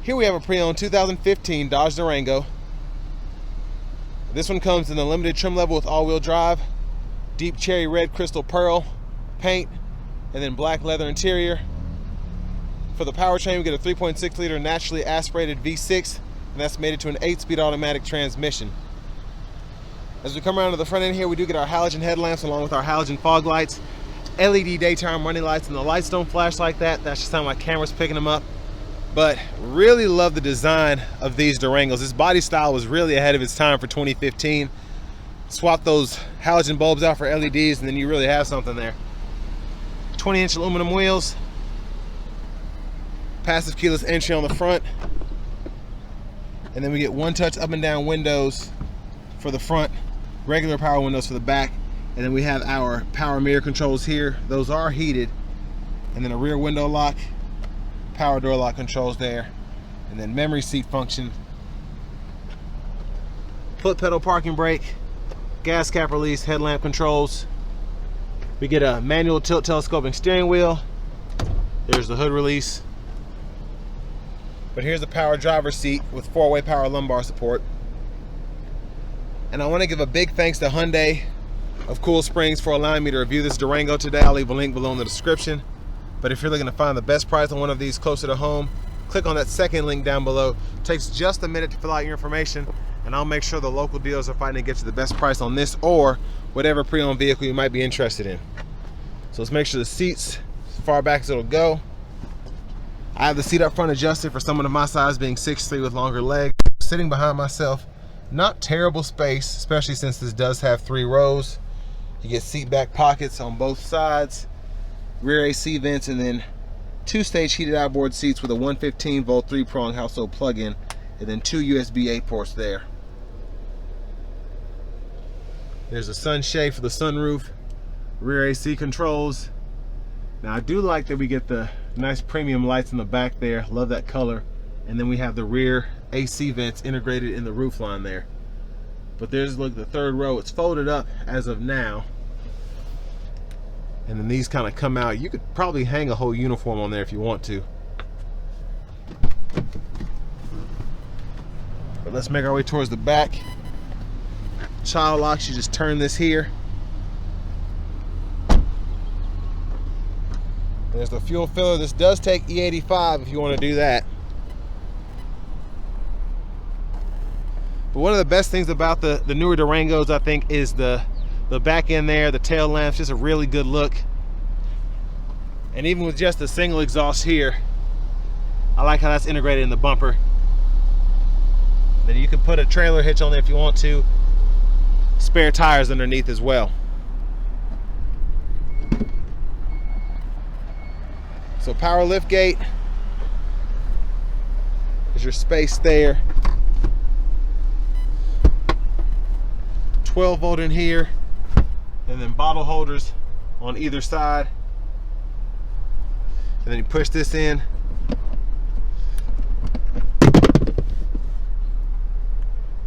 Here we have a pre-owned 2015 Dodge Durango. This one comes in the limited trim level with all-wheel drive, deep cherry red crystal pearl paint, and then black leather interior. For the powertrain, we get a 3.6 liter naturally aspirated V6, and that's mated to an 8-speed automatic transmission. As we come around to the front end here, we do get our halogen headlamps along with our halogen fog lights, LED daytime running lights, and the lights don't flash like that. That's just how my camera's picking them up. But really love the design of these Durangos. This body style was really ahead of its time for 2015. Swap those halogen bulbs out for LEDs and then you really have something there. 20-inch aluminum wheels, passive keyless entry on the front, and then we get one-touch up and down windows for the front, regular power windows for the back, and then we have our power mirror controls here. Those are heated, and then a rear window lock, power door lock controls there, and then memory seat function, foot pedal parking brake, gas cap release, headlamp controls. We get a manual tilt telescoping steering wheel. There's the hood release. But here's the power driver's seat with 4-way power lumbar support. And I want to give a big thanks to Hyundai of Cool Springs for allowing me to review this Durango today. I'll leave a link below in the description. But if you're looking to find the best price on one of these closer to home, click on that second link down below. It takes just a minute to fill out your information, and I'll make sure the local dealers are fighting to get you the best price on this or whatever pre-owned vehicle you might be interested in. So let's make sure the seats as far back as it'll go. I have the seat up front adjusted for someone of my size, being 6'3" with longer legs. Sitting behind myself, not terrible space, especially since this does have 3 rows. You get seat back pockets on both sides, rear AC vents, and then 2-stage heated outboard seats with a 115-volt 3-prong household plug-in, and then 2 USB 8 ports there. There's a sunshade for the sunroof, rear AC controls. Now I do like that we get the nice premium lights in the back there, love that color, and then we have the rear AC vents integrated in the roof line there. But there's, look, the 3rd row, it's folded up as of now. And then these kind of come out. You could probably hang a whole uniform on there if you want to. But let's make our way towards the back. Child locks, you just turn this here. There's the fuel filler. This does take E85 if you want to do that. But one of the best things about the newer Durangos, I think, is the back end there, the tail lamps, just a really good look. And even with just a single exhaust here, I like how that's integrated in the bumper. Then you can put a trailer hitch on there if you want to. Spare tires underneath as well. So power lift gate. There's your space there. 12 volt in here, and then bottle holders on either side. And then you push this in.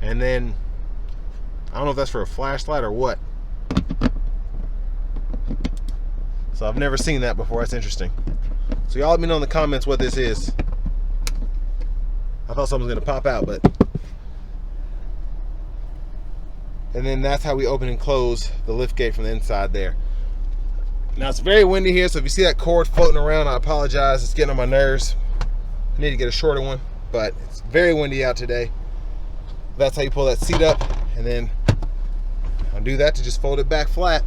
And then, I don't know if that's for a flashlight or what. So I've never seen that before, that's interesting. So y'all let me know in the comments what this is. I thought something was gonna pop out, but. And then that's how we open and close the lift gate from the inside there. Now it's very windy here, so if you see that cord floating around, I apologize. It's getting on my nerves. I need to get a shorter one, but it's very windy out today. That's how you pull that seat up, and then undo that to just fold it back flat.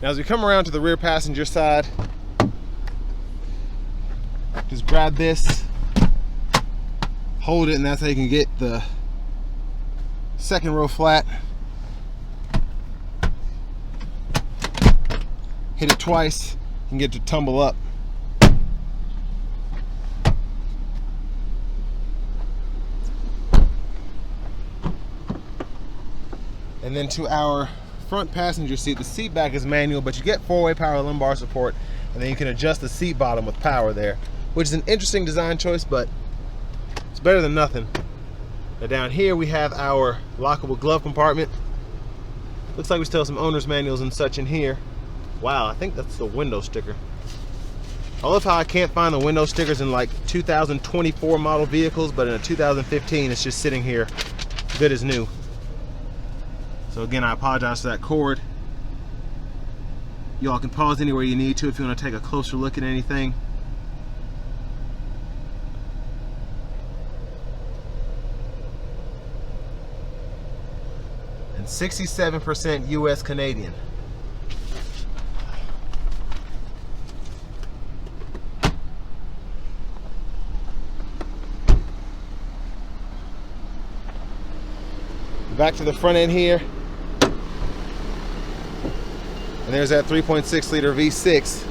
Now as we come around to the rear passenger side, just grab this, hold it, and that's how you can get the 2nd row flat. Hit it twice and get to tumble up. And then to our front passenger seat, the seat back is manual, but you get 4-way power lumbar support, and then you can adjust the seat bottom with power there, which is an interesting design choice, but it's better than nothing. Now down here we have our lockable glove compartment. Looks like we still have some owner's manuals and such in here. Wow, I think that's the window sticker. I love how I can't find the window stickers in like 2024 model vehicles, but in a 2015 it's just sitting here good as new. So again, I apologize for that cord. Y'all can pause anywhere you need to if you want to take a closer look at anything. And 67% US Canadian. Back to the front end here. And there's that 3.6 liter V6.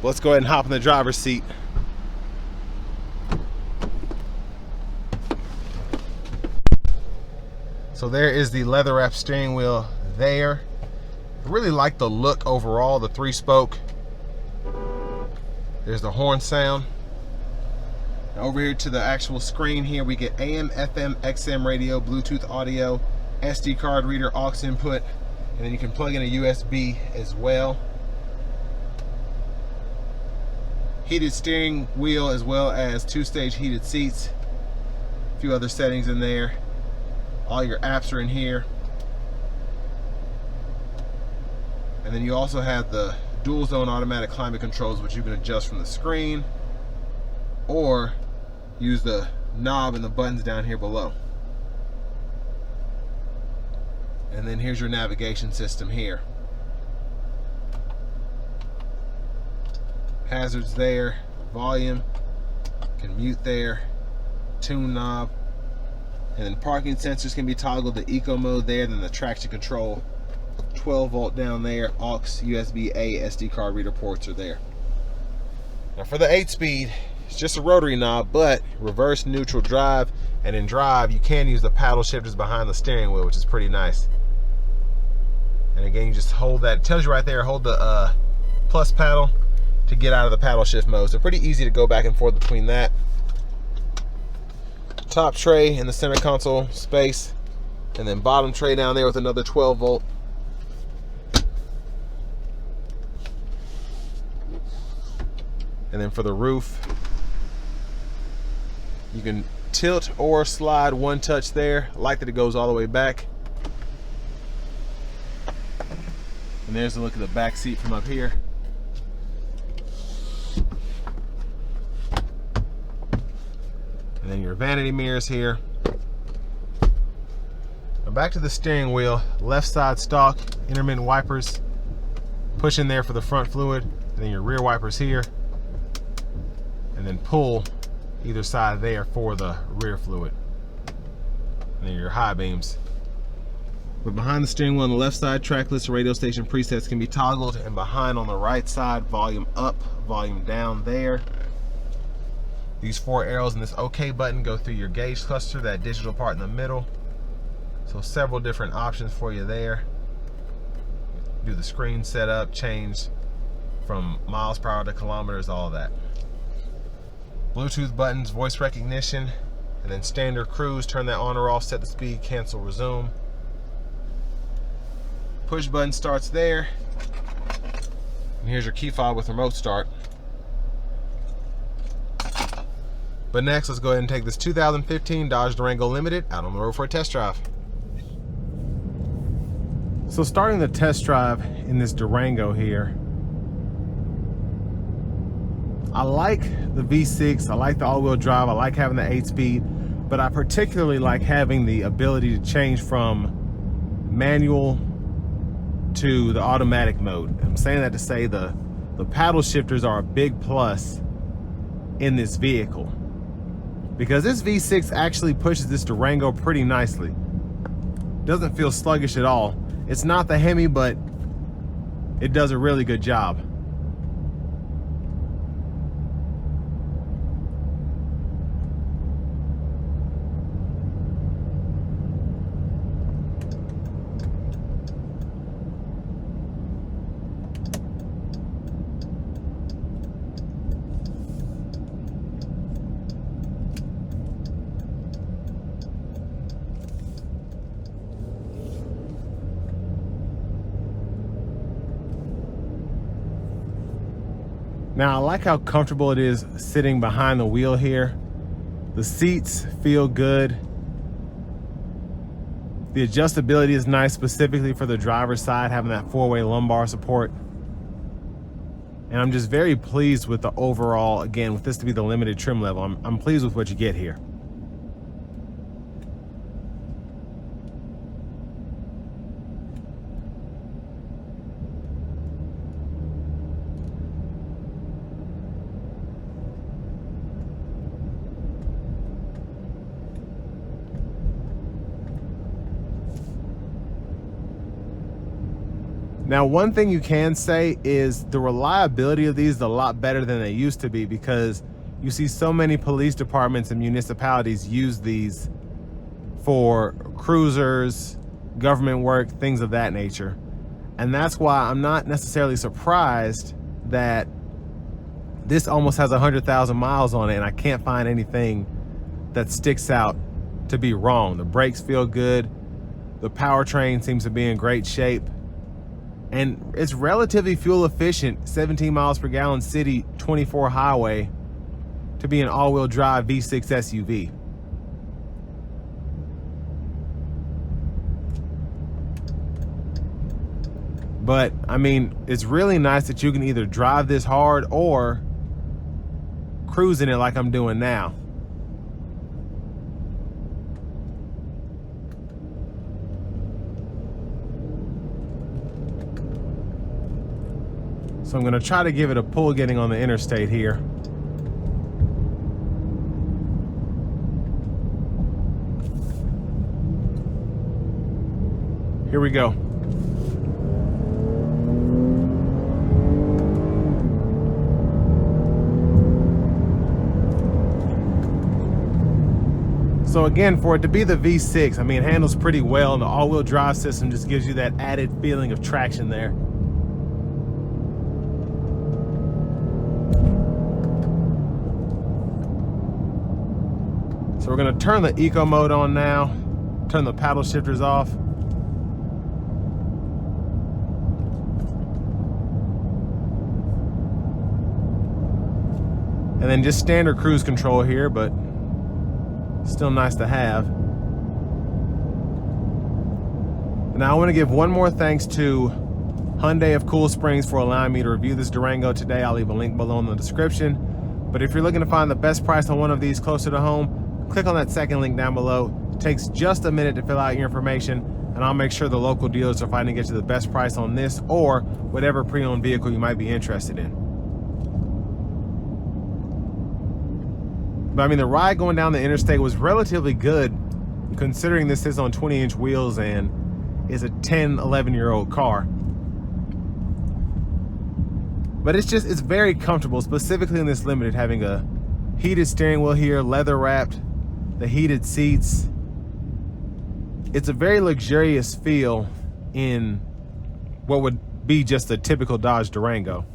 Let's go ahead and hop in the driver's seat. So there is the leather wrap steering wheel there. I really like the look overall, the 3-spoke. There's the horn sound. Over here to the actual screen here, we get AM, FM, XM radio, Bluetooth audio, SD card reader, aux input, and then you can plug in a USB as well. Heated steering wheel as well as 2-stage heated seats. A few other settings in there. All your apps are in here. And then you also have the dual zone automatic climate controls, which you can adjust from the screen or use the knob and the buttons down here below. And then here's your navigation system here. Hazards there, volume, can mute there, tune knob, and then parking sensors can be toggled to eco mode there, then the traction control, 12 volt down there, aux, USB-A, SD card reader ports are there. Now for the 8-speed, it's just a rotary knob, but reverse, neutral, drive, and in drive you can use the paddle shifters behind the steering wheel, which is pretty nice. And again, you just hold that, it tells you right there, hold the plus paddle to get out of the paddle shift mode. So pretty easy to go back and forth between that. Top tray in the center console space, and then bottom tray down there with another 12 volt. And then for the roof, you can tilt or slide one touch there. I like that it goes all the way back. And there's a look at the back seat from up here. And then your vanity mirrors here. Now back to the steering wheel, left side stock, intermittent wipers, push in there for the front fluid, and then your rear wipers here, and then pull either side there for the rear fluid. And then your high beams. But behind the steering wheel on the left side, track list radio station presets can be toggled, and behind on the right side, volume up, volume down there. These 4 arrows and this OK button go through your gauge cluster, that digital part in the middle. So several different options for you there. Do the screen setup, change from miles per hour to kilometers, all of that. Bluetooth buttons, voice recognition, and then standard cruise, turn that on or off, set the speed, cancel, resume. Push button starts there. And here's your key fob with remote start. But next, let's go ahead and take this 2015 Dodge Durango Limited out on the road for a test drive. So starting the test drive in this Durango here, I like the V6, I like the all-wheel drive, I like having the 8-speed, but I particularly like having the ability to change from manual to the automatic mode. I'm saying that to say the paddle shifters are a big plus in this vehicle, because this V6 actually pushes this Durango pretty nicely. Doesn't feel sluggish at all. It's not the Hemi, but it does a really good job. Now, I like how comfortable it is sitting behind the wheel here. The seats feel good. The adjustability is nice, specifically for the driver's side, having that 4-way lumbar support. And I'm just very pleased with the overall, again, with this to be the limited trim level, I'm pleased with what you get here. Now, one thing you can say is the reliability of these is a lot better than they used to be, because you see so many police departments and municipalities use these for cruisers, government work, things of that nature. And that's why I'm not necessarily surprised that this almost has 100,000 miles on it and I can't find anything that sticks out to be wrong. The brakes feel good. The powertrain seems to be in great shape. And it's relatively fuel efficient, 17 miles per gallon city, 24 highway, to be an all-wheel drive V6 SUV. But I mean, it's really nice that you can either drive this hard or cruise in it like I'm doing now. So I'm gonna try to give it a pull getting on the interstate here. Here we go. So again, for it to be the V6, I mean, it handles pretty well, and the all-wheel drive system just gives you that added feeling of traction there. So we're gonna turn the eco mode on now, turn the paddle shifters off. And then just standard cruise control here, but still nice to have. Now I wanna give one more thanks to Hyundai of Cool Springs for allowing me to review this Durango today. I'll leave a link below in the description. But if you're looking to find the best price on one of these closer to home, click on that second link down below. It takes just a minute to fill out your information, and I'll make sure the local dealers are fighting to get you the best price on this or whatever pre-owned vehicle you might be interested in. But I mean, the ride going down the interstate was relatively good, considering this is on 20-inch wheels and is a 10, 11-year-old car. But it's very comfortable, specifically in this Limited, having a heated steering wheel here, leather wrapped, the heated seats. It's a very luxurious feel in what would be just a typical Dodge Durango.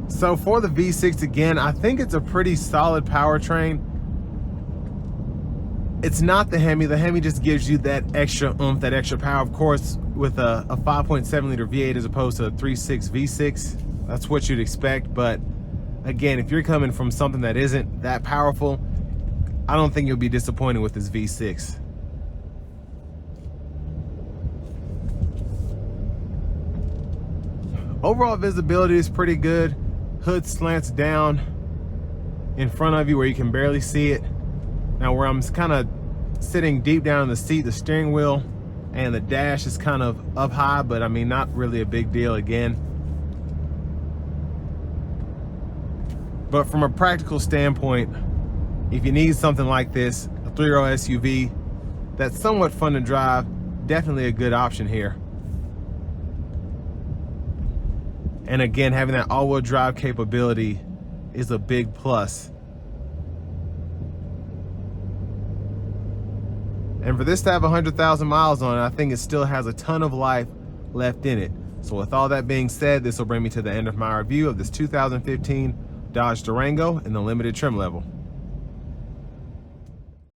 So for the V6, again, I think it's a pretty solid powertrain. It's not the Hemi. The Hemi just gives you that extra oomph, that extra power. Of course, with a 5.7 liter V8 as opposed to a 3.6 V6, that's what you'd expect. But again, if you're coming from something that isn't that powerful, I don't think you'll be disappointed with this V6. Overall visibility is pretty good. Hood slants down in front of you where you can barely see it. Now where I'm kind of sitting deep down in the seat, the steering wheel and the dash is kind of up high, but I mean, not really a big deal again. But from a practical standpoint, if you need something like this, a 3-row SUV that's somewhat fun to drive, definitely a good option here. And again, having that all-wheel drive capability is a big plus. And for this to have 100,000 miles on it, I think it still has a ton of life left in it. So with all that being said, this will bring me to the end of my review of this 2015 Dodge Durango in the limited trim level.